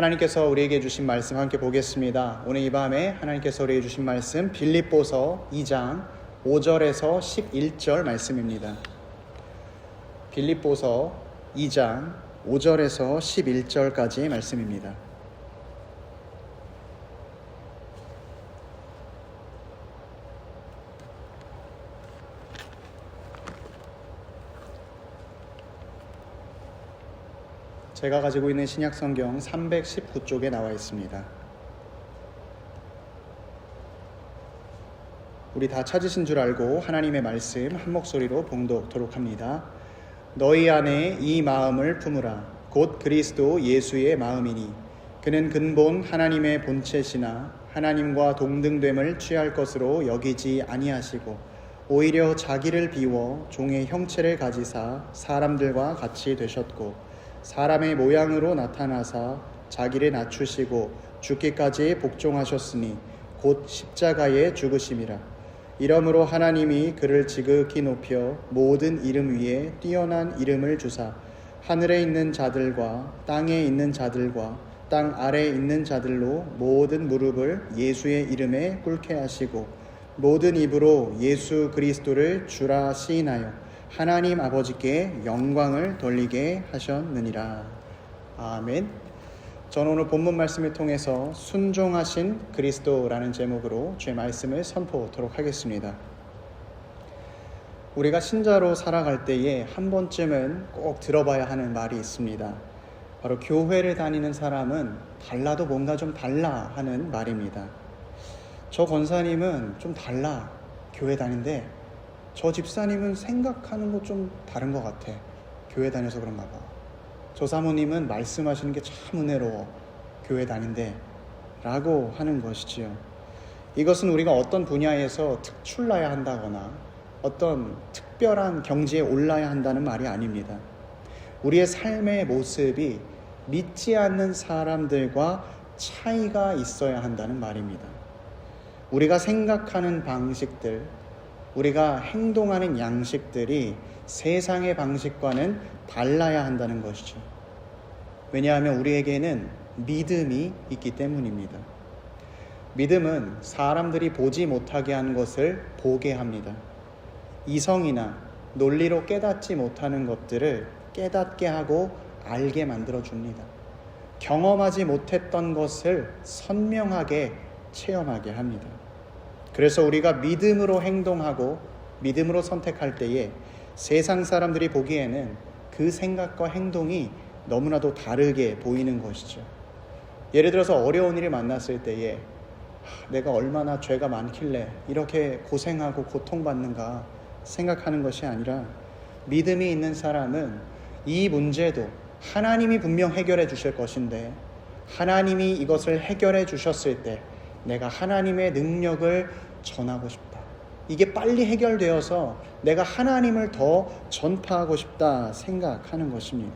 하나님께서 우리에게 주신 말씀 함께 보겠습니다. 오늘 이 밤에 하나님께서 우리에게 주신 말씀 빌립보서 2장 5절에서 11절 말씀입니다. 빌립보서 2장 5절에서 11절까지의 말씀입니다. 제가 가지고 있는 신약성경 319쪽에 나와 있습니다. 우리 다 찾으신 줄 알고 하나님의 말씀 한 목소리로 봉독토록 합니다. 너희 안에 이 마음을 품으라. 곧 그리스도 예수의 마음이니 그는 근본 하나님의 본체시나 하나님과 동등됨을 취할 것으로 여기지 아니하시고 오히려 자기를 비워 종의 형체를 가지사 사람들과 같이 되셨고 사람의 모양으로 나타나사 자기를 낮추시고 죽기까지 복종하셨으니 곧 십자가에 죽으심이라. 이러므로 하나님이 그를 지극히 높여 모든 이름 위에 뛰어난 이름을 주사 하늘에 있는 자들과 땅에 있는 자들과 땅 아래에 있는 자들로 모든 무릎을 예수의 이름에 꿇게 하시고 모든 입으로 예수 그리스도를 주라 시인하여 하나님 아버지께 영광을 돌리게 하셨느니라. 아멘. 저는 오늘 본문 말씀을 통해서 순종하신 그리스도라는 제목으로 주의 말씀을 선포하도록 하겠습니다. 우리가 신자로 살아갈 때에 한 번쯤은 꼭 들어봐야 하는 말이 있습니다. 바로 교회를 다니는 사람은 달라도 뭔가 좀 달라 하는 말입니다. 저 권사님은 좀 달라 교회 다니는데 저 집사님은 생각하는 거 좀 다른 것 같아. 교회 다녀서 그런가 봐. 저 사모님은 말씀하시는 게 참 은혜로워. 교회 다닌대. 라고 하는 것이지요. 이것은 우리가 어떤 분야에서 특출나야 한다거나 어떤 특별한 경지에 올라야 한다는 말이 아닙니다. 우리의 삶의 모습이 믿지 않는 사람들과 차이가 있어야 한다는 말입니다. 우리가 생각하는 방식들, 우리가 행동하는 양식들이 세상의 방식과는 달라야 한다는 것이죠. 왜냐하면 우리에게는 믿음이 있기 때문입니다. 믿음은 사람들이 보지 못하게 하는 것을 보게 합니다. 이성이나 논리로 깨닫지 못하는 것들을 깨닫게 하고 알게 만들어줍니다. 경험하지 못했던 것을 선명하게 체험하게 합니다. 그래서 우리가 믿음으로 행동하고 믿음으로 선택할 때에 세상 사람들이 보기에는 그 생각과 행동이 너무나도 다르게 보이는 것이죠. 예를 들어서 어려운 일을 만났을 때에 내가 얼마나 죄가 많길래 이렇게 고생하고 고통받는가 생각하는 것이 아니라 믿음이 있는 사람은 이 문제도 하나님이 분명 해결해 주실 것인데 하나님이 이것을 해결해 주셨을 때 내가 하나님의 능력을 전하고 싶다. 이게 빨리 해결되어서 내가 하나님을 더 전파하고 싶다 생각하는 것입니다.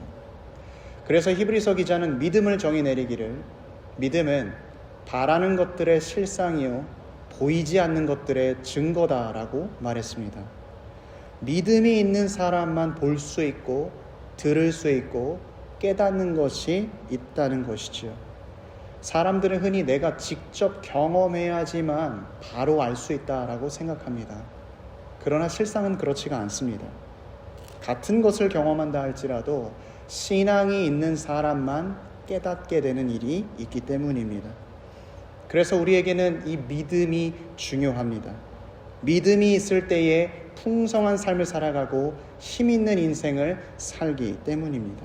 그래서 히브리서 기자는 믿음을 정의 내리기를 믿음은 바라는 것들의 실상이요 보이지 않는 것들의 증거다라고 말했습니다. 믿음이 있는 사람만 볼 수 있고 들을 수 있고 깨닫는 것이 있다는 것이지요. 사람들은 흔히 내가 직접 경험해야지만 바로 알 수 있다라고 생각합니다. 그러나 실상은 그렇지가 않습니다. 같은 것을 경험한다 할지라도 신앙이 있는 사람만 깨닫게 되는 일이 있기 때문입니다. 그래서 우리에게는 이 믿음이 중요합니다. 믿음이 있을 때에 풍성한 삶을 살아가고 힘 있는 인생을 살기 때문입니다.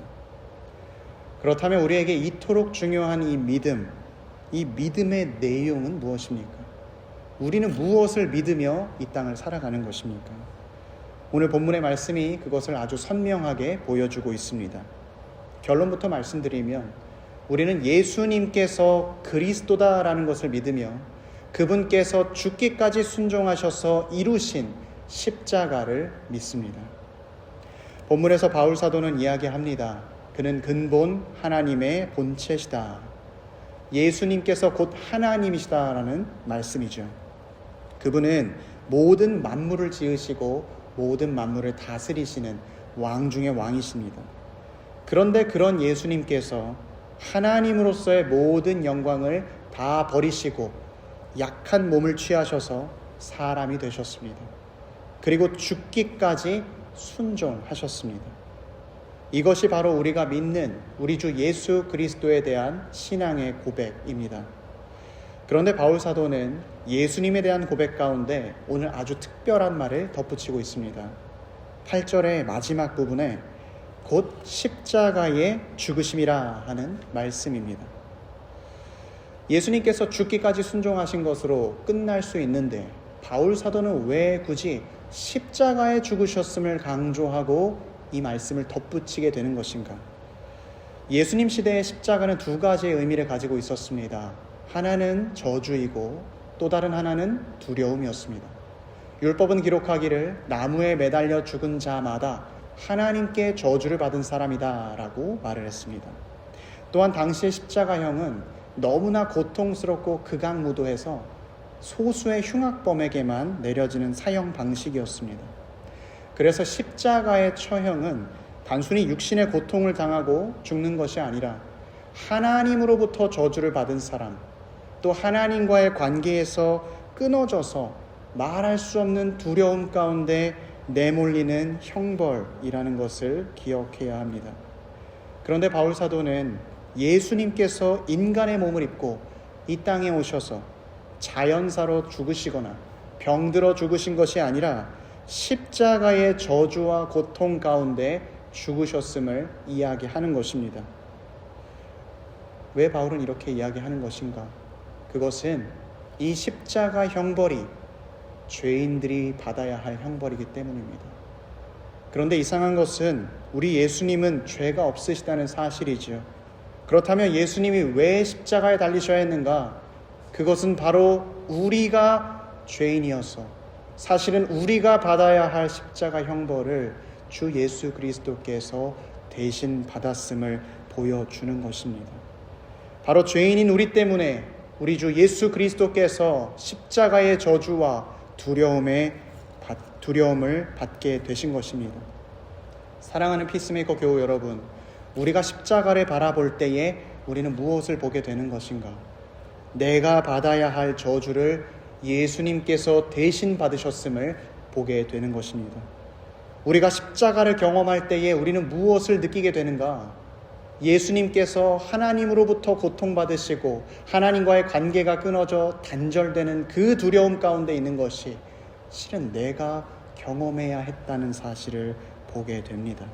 그렇다면 우리에게 이토록 중요한 이 믿음의 내용은 무엇입니까? 우리는 무엇을 믿으며 이 땅을 살아가는 것입니까? 오늘 본문의 말씀이 그것을 아주 선명하게 보여주고 있습니다. 결론부터 말씀드리면 우리는 예수님께서 그리스도다라는 것을 믿으며 그분께서 죽기까지 순종하셔서 이루신 십자가를 믿습니다. 본문에서 바울 사도는 이야기합니다. 그는 근본 하나님의 본체시다. 예수님께서 곧 하나님이시다라는 말씀이죠. 그분은 모든 만물을 지으시고 모든 만물을 다스리시는 왕 중의 왕이십니다. 그런데 그런 예수님께서 하나님으로서의 모든 영광을 다 버리시고 약한 몸을 취하셔서 사람이 되셨습니다. 그리고 죽기까지 순종하셨습니다. 이것이 바로 우리가 믿는 우리 주 예수 그리스도에 대한 신앙의 고백입니다. 그런데 바울 사도는 예수님에 대한 고백 가운데 오늘 아주 특별한 말을 덧붙이고 있습니다. 8절의 마지막 부분에 곧 십자가의 죽으심이라 하는 말씀입니다. 예수님께서 죽기까지 순종하신 것으로 끝날 수 있는데 바울 사도는 왜 굳이 십자가에 죽으셨음을 강조하고 이 말씀을 덧붙이게 되는 것인가? 예수님 시대의 십자가는 두 가지의 의미를 가지고 있었습니다. 하나는 저주이고 또 다른 하나는 두려움이었습니다. 율법은 기록하기를 나무에 매달려 죽은 자마다 하나님께 저주를 받은 사람이다 라고 말을 했습니다. 또한 당시의 십자가형은 너무나 고통스럽고 극악무도해서 소수의 흉악범에게만 내려지는 사형 방식이었습니다. 그래서 십자가의 처형은 단순히 육신의 고통을 당하고 죽는 것이 아니라 하나님으로부터 저주를 받은 사람, 또 하나님과의 관계에서 끊어져서 말할 수 없는 두려움 가운데 내몰리는 형벌이라는 것을 기억해야 합니다. 그런데 바울 사도는 예수님께서 인간의 몸을 입고 이 땅에 오셔서 자연사로 죽으시거나 병들어 죽으신 것이 아니라 십자가의 저주와 고통 가운데 죽으셨음을 이야기하는 것입니다. 왜 바울은 이렇게 이야기하는 것인가? 그것은 이 십자가 형벌이 죄인들이 받아야 할 형벌이기 때문입니다. 그런데 이상한 것은 우리 예수님은 죄가 없으시다는 사실이죠. 그렇다면 예수님이 왜 십자가에 달리셔야 했는가? 그것은 바로 우리가 죄인이어서 사실은 우리가 받아야 할 십자가 형벌을 주 예수 그리스도께서 대신 받았음을 보여주는 것입니다. 바로 죄인인 우리 때문에 우리 주 예수 그리스도께서 십자가의 저주와 두려움을 받게 되신 것입니다. 사랑하는 피스메이커 교우 여러분, 우리가 십자가를 바라볼 때에 우리는 무엇을 보게 되는 것인가? 내가 받아야 할 저주를 예수님께서 대신 받으셨음을 보게 되는 것입니다. 우리가 십자가를 경험할 때에 우리는 무엇을 느끼게 되는가? 예수님께서 하나님으로부터 고통받으시고 하나님과의 관계가 끊어져 단절되는 그 두려움 가운데 있는 것이 실은 내가 경험해야 했다는 사실을 보게 됩니다.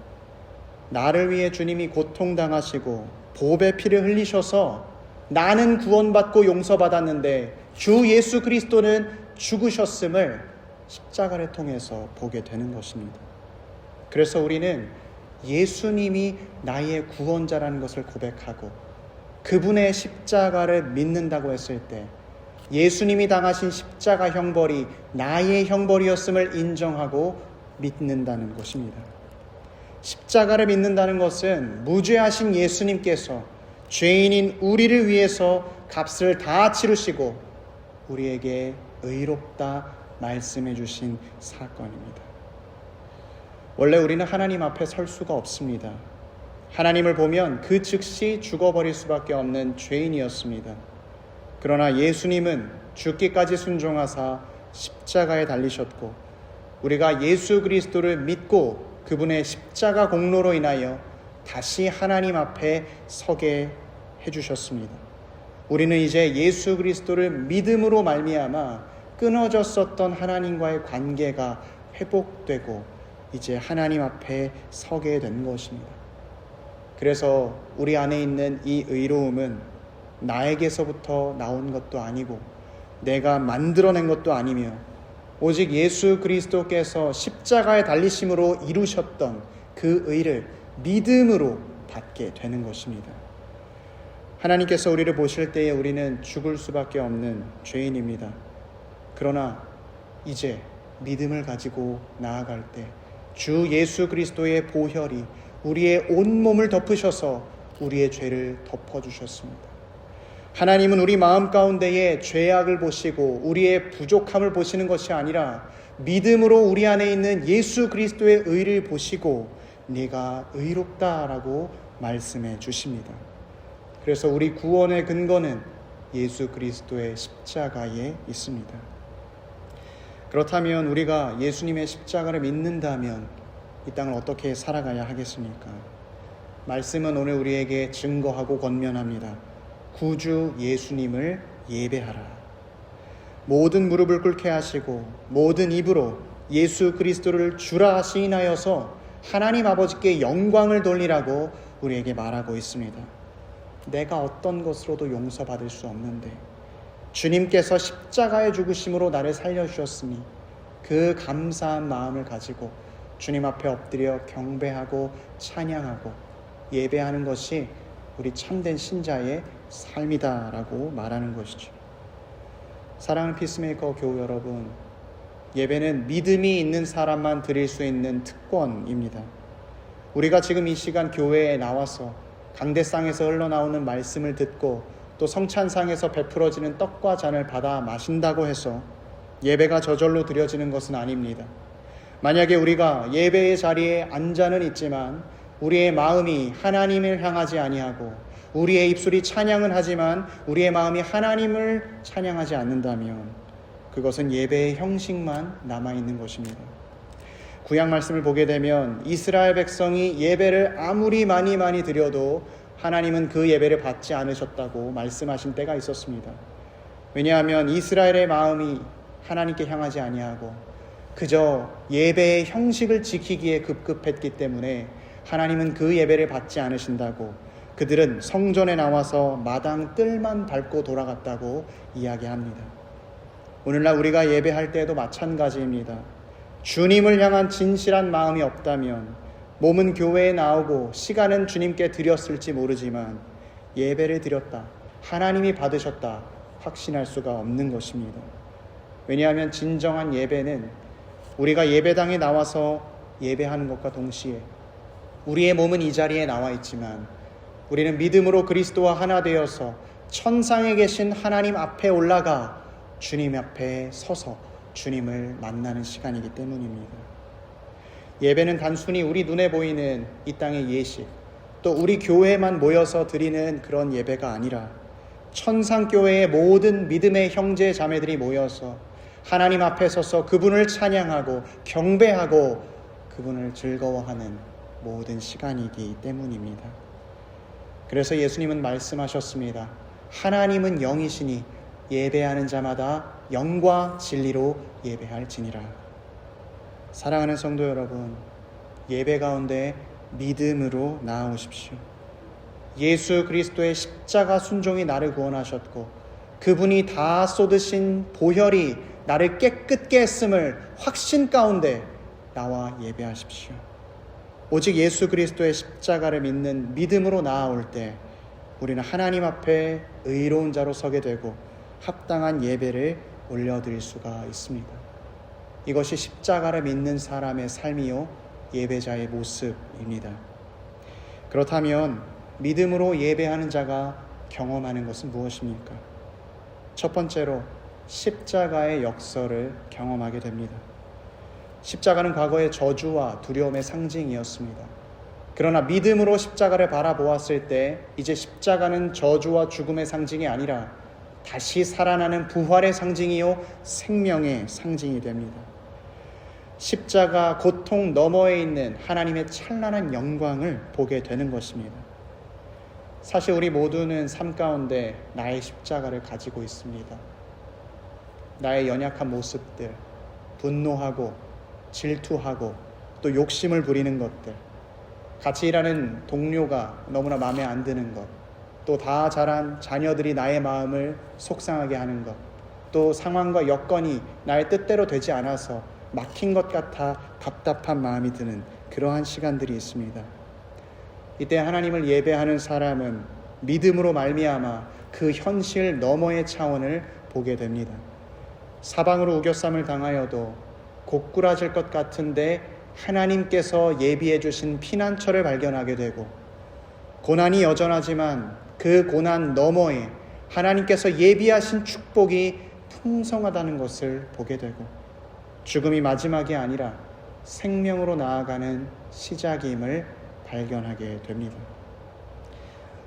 나를 위해 주님이 고통당하시고 보배 피를 흘리셔서 나는 구원받고 용서받았는데 주 예수 그리스도는 죽으셨음을 십자가를 통해서 보게 되는 것입니다. 그래서 우리는 예수님이 나의 구원자라는 것을 고백하고 그분의 십자가를 믿는다고 했을 때 예수님이 당하신 십자가 형벌이 나의 형벌이었음을 인정하고 믿는다는 것입니다. 십자가를 믿는다는 것은 무죄하신 예수님께서 죄인인 우리를 위해서 값을 다 치르시고 우리에게 의롭다 말씀해 주신 사건입니다. 원래 우리는 하나님 앞에 설 수가 없습니다. 하나님을 보면 그 즉시 죽어버릴 수밖에 없는 죄인이었습니다. 그러나 예수님은 죽기까지 순종하사 십자가에 달리셨고 우리가 예수 그리스도를 믿고 그분의 십자가 공로로 인하여 다시 하나님 앞에 서게 해주셨습니다. 우리는 이제 예수 그리스도를 믿음으로 말미암아 끊어졌었던 하나님과의 관계가 회복되고 이제 하나님 앞에 서게 된 것입니다. 그래서 우리 안에 있는 이 의로움은 나에게서부터 나온 것도 아니고 내가 만들어낸 것도 아니며 오직 예수 그리스도께서 십자가에 달리심으로 이루셨던 그 의를 믿음으로 받게 되는 것입니다. 하나님께서 우리를 보실 때에 우리는 죽을 수밖에 없는 죄인입니다. 그러나 이제 믿음을 가지고 나아갈 때 주 예수 그리스도의 보혈이 우리의 온몸을 덮으셔서 우리의 죄를 덮어주셨습니다. 하나님은 우리 마음 가운데의 죄악을 보시고 우리의 부족함을 보시는 것이 아니라 믿음으로 우리 안에 있는 예수 그리스도의 의를 보시고 네가 의롭다라고 말씀해 주십니다. 그래서 우리 구원의 근거는 예수 그리스도의 십자가에 있습니다. 그렇다면 우리가 예수님의 십자가를 믿는다면 이 땅을 어떻게 살아가야 하겠습니까? 말씀은 오늘 우리에게 증거하고 권면합니다. 구주 예수님을 예배하라. 모든 무릎을 꿇게 하시고 모든 입으로 예수 그리스도를 주라 시인하여서 하나님 아버지께 영광을 돌리라고 우리에게 말하고 있습니다. 내가 어떤 것으로도 용서받을 수 없는데 주님께서 십자가의 죽으심으로 나를 살려주셨으니 그 감사한 마음을 가지고 주님 앞에 엎드려 경배하고 찬양하고 예배하는 것이 우리 참된 신자의 삶이다라고 말하는 것이죠. 사랑하는 피스메이커 교우 여러분, 예배는 믿음이 있는 사람만 드릴 수 있는 특권입니다. 우리가 지금 이 시간 교회에 나와서 강대상에서 흘러나오는 말씀을 듣고 또 성찬상에서 베풀어지는 떡과 잔을 받아 마신다고 해서 예배가 저절로 드려지는 것은 아닙니다. 만약에 우리가 예배의 자리에 앉아는 있지만 우리의 마음이 하나님을 향하지 아니하고 우리의 입술이 찬양은 하지만 우리의 마음이 하나님을 찬양하지 않는다면 그것은 예배의 형식만 남아있는 것입니다. 구약 말씀을 보게 되면 이스라엘 백성이 예배를 아무리 많이 드려도 하나님은 그 예배를 받지 않으셨다고 말씀하신 때가 있었습니다. 왜냐하면 이스라엘의 마음이 하나님께 향하지 아니하고 그저 예배의 형식을 지키기에 급급했기 때문에 하나님은 그 예배를 받지 않으신다고 그들은 성전에 나와서 마당 뜰만 밟고 돌아갔다고 이야기합니다. 오늘날 우리가 예배할 때에도 마찬가지입니다. 주님을 향한 진실한 마음이 없다면 몸은 교회에 나오고 시간은 주님께 드렸을지 모르지만 예배를 드렸다, 하나님이 받으셨다 확신할 수가 없는 것입니다. 왜냐하면 진정한 예배는 우리가 예배당에 나와서 예배하는 것과 동시에 우리의 몸은 이 자리에 나와 있지만 우리는 믿음으로 그리스도와 하나 되어서 천상에 계신 하나님 앞에 올라가 주님 앞에 서서 주님을 만나는 시간이기 때문입니다. 예배는 단순히 우리 눈에 보이는 이 땅의 예식, 또 우리 교회만 모여서 드리는 그런 예배가 아니라 천상교회의 모든 믿음의 형제 자매들이 모여서 하나님 앞에 서서 그분을 찬양하고 경배하고 그분을 즐거워하는 모든 시간이기 때문입니다. 그래서 예수님은 말씀하셨습니다. 하나님은 영이시니 예배하는 자마다 영과 진리로 예배할지니라. 사랑하는 성도 여러분, 예배 가운데 믿음으로 나아오십시오. 예수 그리스도의 십자가 순종이 나를 구원하셨고 그분이 다 쏟으신 보혈이 나를 깨끗게 했음을 확신 가운데 나와 예배하십시오. 오직 예수 그리스도의 십자가를 믿는 믿음으로 나아올 때 우리는 하나님 앞에 의로운 자로 서게 되고 합당한 예배를 올려드릴 수가 있습니다. 이것이 십자가를 믿는 사람의 삶이요 예배자의 모습입니다. 그렇다면 믿음으로 예배하는 자가 경험하는 것은 무엇입니까? 첫 번째로 십자가의 역설을 경험하게 됩니다. 십자가는 과거의 저주와 두려움의 상징이었습니다. 그러나 믿음으로 십자가를 바라보았을 때 이제 십자가는 저주와 죽음의 상징이 아니라 다시 살아나는 부활의 상징이요 생명의 상징이 됩니다. 십자가 고통 너머에 있는 하나님의 찬란한 영광을 보게 되는 것입니다. 사실 우리 모두는 삶 가운데 나의 십자가를 가지고 있습니다. 나의 연약한 모습들, 분노하고 질투하고 또 욕심을 부리는 것들, 같이 일하는 동료가 너무나 마음에 안 드는 것, 또 다 자란 자녀들이 나의 마음을 속상하게 하는 것, 또 상황과 여건이 나의 뜻대로 되지 않아서 막힌 것 같아 답답한 마음이 드는 그러한 시간들이 있습니다. 이때 하나님을 예배하는 사람은 믿음으로 말미암아 그 현실 너머의 차원을 보게 됩니다. 사방으로 우겨쌈을 당하여도 고꾸라질 것 같은데 하나님께서 예비해 주신 피난처를 발견하게 되고, 고난이 여전하지만 그 고난 너머에 하나님께서 예비하신 축복이 풍성하다는 것을 보게 되고, 죽음이 마지막이 아니라 생명으로 나아가는 시작임을 발견하게 됩니다.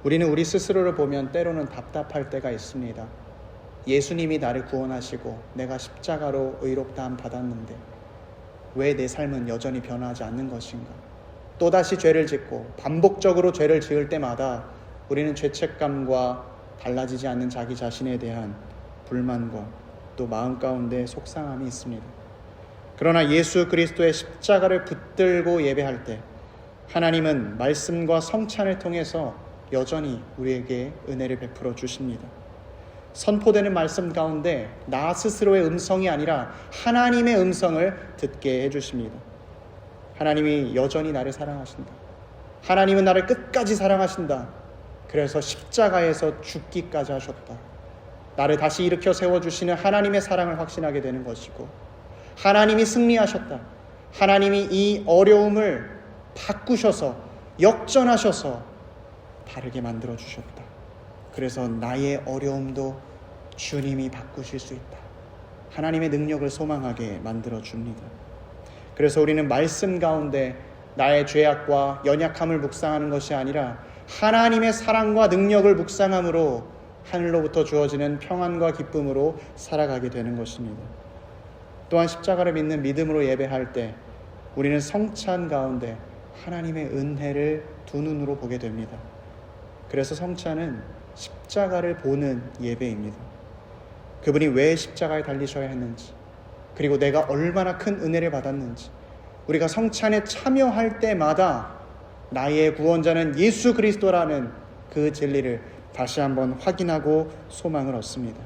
우리는 우리 스스로를 보면 때로는 답답할 때가 있습니다. 예수님이 나를 구원하시고 내가 십자가로 의롭다함 받았는데 왜 내 삶은 여전히 변하지 않는 것인가? 또다시 죄를 짓고 반복적으로 죄를 지을 때마다 우리는 죄책감과 달라지지 않는 자기 자신에 대한 불만과 또 마음 가운데 속상함이 있습니다. 그러나 예수 그리스도의 십자가를 붙들고 예배할 때 하나님은 말씀과 성찬을 통해서 여전히 우리에게 은혜를 베풀어 주십니다. 선포되는 말씀 가운데 나 스스로의 음성이 아니라 하나님의 음성을 듣게 해주십니다. 하나님이 여전히 나를 사랑하신다. 하나님은 나를 끝까지 사랑하신다. 그래서 십자가에서 죽기까지 하셨다. 나를 다시 일으켜 세워주시는 하나님의 사랑을 확신하게 되는 것이고, 하나님이 승리하셨다. 하나님이 이 어려움을 바꾸셔서 역전하셔서 다르게 만들어 주셨다. 그래서 나의 어려움도 주님이 바꾸실 수 있다. 하나님의 능력을 소망하게 만들어 줍니다. 그래서 우리는 말씀 가운데 나의 죄악과 연약함을 묵상하는 것이 아니라 하나님의 사랑과 능력을 묵상함으로 하늘로부터 주어지는 평안과 기쁨으로 살아가게 되는 것입니다. 또한 십자가를 믿는 믿음으로 예배할 때 우리는 성찬 가운데 하나님의 은혜를 두 눈으로 보게 됩니다. 그래서 성찬은 십자가를 보는 예배입니다. 그분이 왜 십자가에 달리셔야 했는지, 그리고 내가 얼마나 큰 은혜를 받았는지, 우리가 성찬에 참여할 때마다 나의 구원자는 예수 그리스도라는 그 진리를 다시 한번 확인하고 소망을 얻습니다.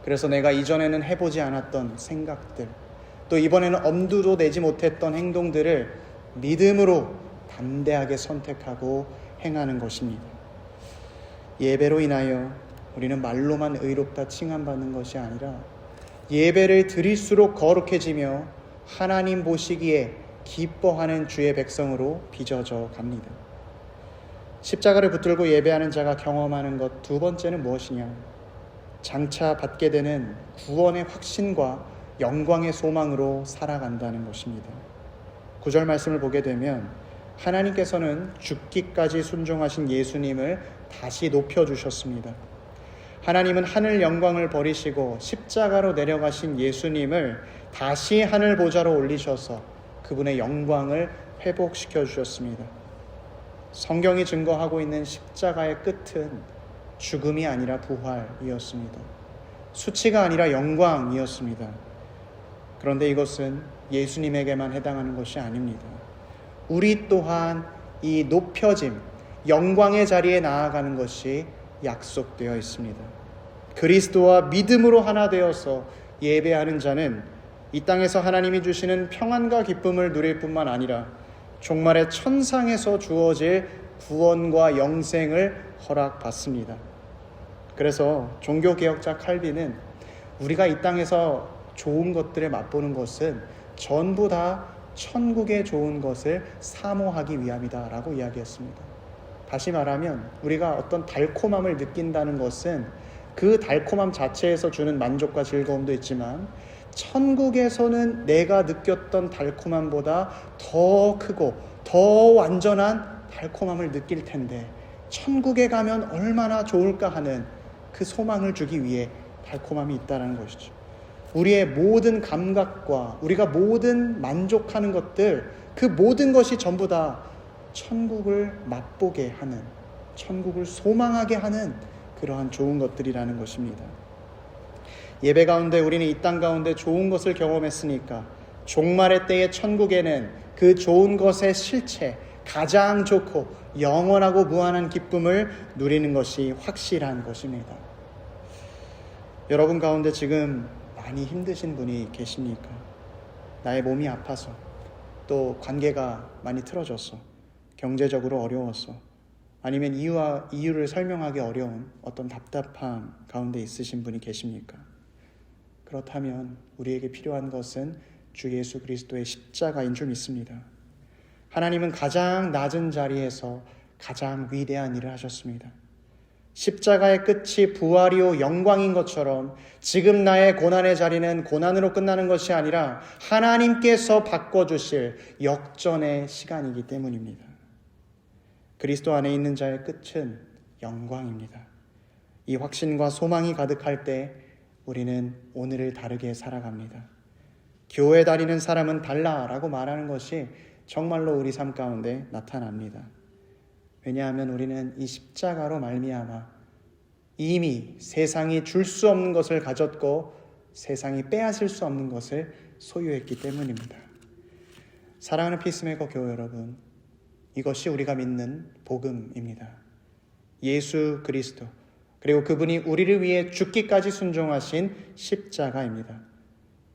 그래서 내가 이전에는 해보지 않았던 생각들, 또 이번에는 엄두도 내지 못했던 행동들을 믿음으로 담대하게 선택하고 행하는 것입니다. 예배로 인하여 우리는 말로만 의롭다 칭함받는 것이 아니라 예배를 드릴수록 거룩해지며 하나님 보시기에 기뻐하는 주의 백성으로 빚어져 갑니다. 십자가를 붙들고 예배하는 자가 경험하는 것 두 번째는 무엇이냐? 장차 받게 되는 구원의 확신과 영광의 소망으로 살아간다는 것입니다. 9절 말씀을 보게 되면 하나님께서는 죽기까지 순종하신 예수님을 다시 높여주셨습니다. 하나님은 하늘 영광을 버리시고 십자가로 내려가신 예수님을 다시 하늘 보좌로 올리셔서 그분의 영광을 회복시켜 주셨습니다. 성경이 증거하고 있는 십자가의 끝은 죽음이 아니라 부활이었습니다. 수치가 아니라 영광이었습니다. 그런데 이것은 예수님에게만 해당하는 것이 아닙니다. 우리 또한 이 높여짐, 영광의 자리에 나아가는 것이 약속되어 있습니다. 그리스도와 믿음으로 하나 되어서 예배하는 자는 이 땅에서 하나님이 주시는 평안과 기쁨을 누릴 뿐만 아니라 종말의 천상에서 주어질 구원과 영생을 허락받습니다. 그래서 종교개혁자 칼빈은 우리가 이 땅에서 좋은 것들을 맛보는 것은 전부 다 천국의 좋은 것을 사모하기 위함이다 라고 이야기했습니다. 다시 말하면 우리가 어떤 달콤함을 느낀다는 것은 그 달콤함 자체에서 주는 만족과 즐거움도 있지만 천국에서는 내가 느꼈던 달콤함보다 더 크고 더 완전한 달콤함을 느낄 텐데 천국에 가면 얼마나 좋을까 하는 그 소망을 주기 위해 달콤함이 있다는 것이죠. 우리의 모든 감각과 우리가 모든 만족하는 것들, 그 모든 것이 전부 다 천국을 맛보게 하는, 천국을 소망하게 하는 그러한 좋은 것들이라는 것입니다. 예배 가운데 우리는 이 땅 가운데 좋은 것을 경험했으니까 종말의 때의 천국에는 그 좋은 것의 실체, 가장 좋고 영원하고 무한한 기쁨을 누리는 것이 확실한 것입니다. 여러분 가운데 지금 많이 힘드신 분이 계십니까? 나의 몸이 아파서, 또 관계가 많이 틀어졌어, 경제적으로 어려웠어, 아니면 이유를 설명하기 어려운 어떤 답답함 가운데 있으신 분이 계십니까? 그렇다면 우리에게 필요한 것은 주 예수 그리스도의 십자가인 줄 믿습니다. 하나님은 가장 낮은 자리에서 가장 위대한 일을 하셨습니다. 십자가의 끝이 부활이요 영광인 것처럼 지금 나의 고난의 자리는 고난으로 끝나는 것이 아니라 하나님께서 바꿔주실 역전의 시간이기 때문입니다. 그리스도 안에 있는 자의 끝은 영광입니다. 이 확신과 소망이 가득할 때 우리는 오늘을 다르게 살아갑니다. 교회 다니는 사람은 달라라고 말하는 것이 정말로 우리 삶 가운데 나타납니다. 왜냐하면 우리는 이 십자가로 말미암아 이미 세상이 줄 수 없는 것을 가졌고 세상이 빼앗을 수 없는 것을 소유했기 때문입니다. 사랑하는 피스메이커 교회 여러분, 이것이 우리가 믿는 복음입니다. 예수 그리스도, 그리고 그분이 우리를 위해 죽기까지 순종하신 십자가입니다.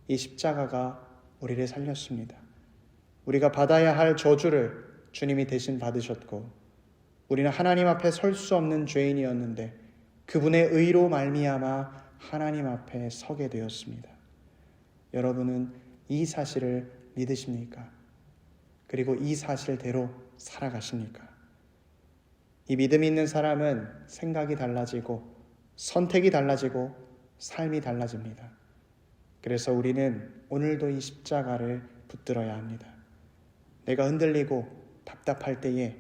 이 십자가가 우리를 살렸습니다. 우리가 받아야 할 저주를 주님이 대신 받으셨고, 우리는 하나님 앞에 설 수 없는 죄인이었는데 그분의 의로 말미암아 하나님 앞에 서게 되었습니다. 여러분은 이 사실을 믿으십니까? 그리고 이 사실대로 살아가십니까? 이 믿음이 있는 사람은 생각이 달라지고 선택이 달라지고 삶이 달라집니다. 그래서 우리는 오늘도 이 십자가를 붙들어야 합니다. 내가 흔들리고 답답할 때에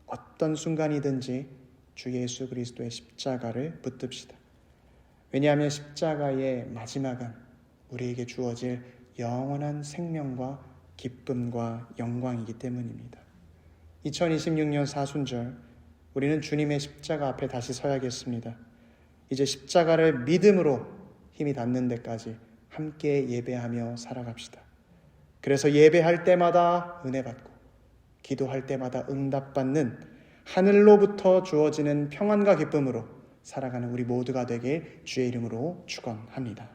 어떤 순간이든지 주 예수 그리스도의 십자가를 붙듭시다. 왜냐하면 십자가의 마지막은 우리에게 주어질 영원한 생명과 기쁨과 영광이기 때문입니다. 2026년 사순절, 우리는 주님의 십자가 앞에 다시 서야겠습니다. 이제 십자가를 믿음으로 힘이 닿는 데까지 함께 예배하며 살아갑시다. 그래서 예배할 때마다 은혜 받고 기도할 때마다 응답받는 하늘로부터 주어지는 평안과 기쁨으로 살아가는 우리 모두가 되길 주의 이름으로 축원합니다.